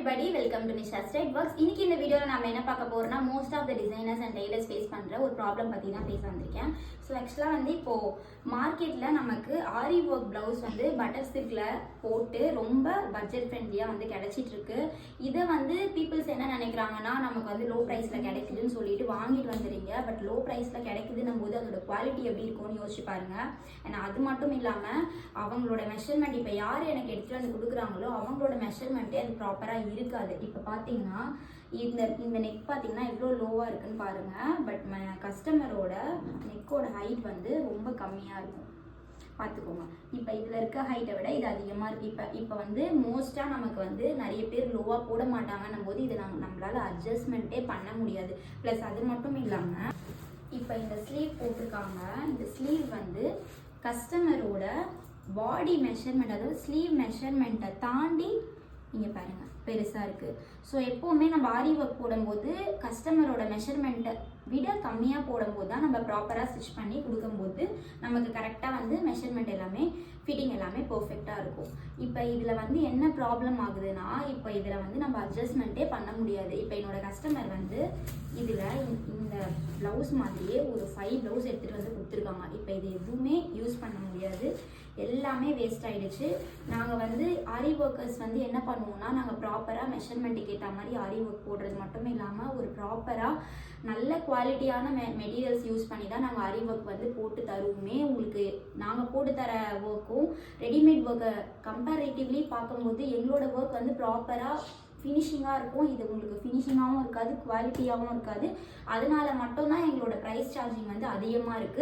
everybody, welcome to Nisha's Trade Works. இன்னைக்கு இந்த வீடியோல நாம என்ன பார்க்க போறோம்னா most of the designers and tailors face பண்ற ஒரு ப்ராப்ளம் பத்தி தான் பேச வந்திருக்கேன். ஸோ ஆக்சுவலாக வந்து இப்போ மார்க்கெட்ல நமக்கு ஆரி ஒர்க் பிளவுஸ் வந்து பட்டர் சில்க்ல போட்டு ரொம்ப பட்ஜெட் ஃப்ரெண்ட்லியா வந்து கிடைச்சிட்டு இருக்கு. இதை வந்து பீப்புள்ஸ் என்ன நினைக்கிறாங்கன்னா நமக்கு வந்து லோ ப்ரைஸ்ல கிடைக்குதுன்னு சொல்லிட்டு வாங்கிட்டு வந்துடுறீங்க. பட் லோ ப்ரைஸ்ல கிடைக்குதுன்னும் போது அதோட குவாலிட்டி எப்படி இருக்கும்னு யோசிச்சு பாருங்க. ஏன்னா அது மட்டும் இல்லாம அவங்களோட மெஷர்மெண்ட் இப்போ யார் எனக்கு எடுத்துட்டு வந்து கொடுக்குறாங்களோ அவங்களோட மெஷர்மெண்ட்டே அது ப்ராப்பராக இருக்காது. இப்போ பார்த்தீங்கன்னா இந்த நெக் பார்த்தீங்கன்னா எவ்வளோ லோவாக இருக்குன்னு பாருங்கள். பட் கஸ்டமரோட நெக்கோட ஹைட் வந்து ரொம்ப கம்மியாக இருக்கும் பார்த்துக்கோங்க. இப்போ இதில் இருக்க ஹைட்டை விட இது அதிகமாக இருக்குது. இப்போ வந்து மோஸ்ட்டாக நமக்கு வந்து நிறைய பேர் லோவாக போட மாட்டாங்கன்னும் போது இதை நம்மளால் அட்ஜஸ்ட்மெண்ட்டே பண்ண முடியாது. ப்ளஸ் அது மட்டும் இல்லாமல் இப்போ இந்த ஸ்லீவ் போட்டிருக்காங்க. இந்த ஸ்லீவ் வந்து கஸ்டமரோட பாடி மெஷர்மெண்ட், அதாவது ஸ்லீவ் மெஷர்மெண்ட்டை தாண்டி இங்கே பாருங்கள் பெருசாக இருக்குது. ஸோ எப்போவுமே நம்ம ஆரி ஒர்க் போடும்போது கஸ்டமரோட மெஷர்மெண்ட்டை விட கம்மியாக போடும்போது தான் நம்ம ப்ராப்பராக ஸ்டிச் பண்ணி கொடுக்கும்போது நமக்கு கரெக்டாக வந்து மெஷர்மெண்ட் எல்லாமே ஃபிட்டிங் எல்லாமே பர்ஃபெக்டாக இருக்கும். இப்போ இதில் வந்து என்ன ப்ராப்ளம் ஆகுதுன்னா இப்போ இதில் வந்து நம்ம அட்ஜஸ்ட்மெண்ட்டே பண்ண முடியாது. இப்போ என்னோட கஸ்டமர் வந்து இதில் இந்த ப்ளவுஸ் மாதிரியே ஒரு 5 ப்ளவுஸ் எடுத்துகிட்டு வந்து கொடுத்துருக்காங்க. இப்போ இது எதுவுமே யூஸ் பண்ண முடியாது, எல்லாமே வேஸ்ட் ஆகிடுச்சு. நாங்கள் வந்து ஆரி ஒர்க்கர்ஸ் வந்து என்ன பண்ணுவோம்னா நாங்கள் ப்ராப்பராக மெஷர்மெண்ட்டுக்கு ஏற்ற மாதிரி ஆரி ஒர்க் போடுறது மட்டும் இல்லாமல் ஒரு ப்ராப்பராக நல்ல குவாலிட்டியான மெட்டீரியல்ஸ் யூஸ் பண்ணி தான் நாங்கள் ஆரி ஒர்க் வந்து போட்டு தருவோமே. உங்களுக்கு நாங்கள் போட்டு தர ஒர்க்கும் ரெடிமேட் ஒர்க்கை கம்பேரிட்டிவ்லி பார்க்கும்போது எங்களோட ஒர்க் வந்து ப்ராப்பராக ஃபினிஷிங்காக இருக்கும். இது உங்களுக்கு ஃபினிஷிங்காகவும் இருக்காது, குவாலிட்டியாகவும் இருக்காது. அதனால மட்டும்தான் எங்களோட ப்ரைஸ் சார்ஜிங் வந்து அதிகமாக இருக்குது.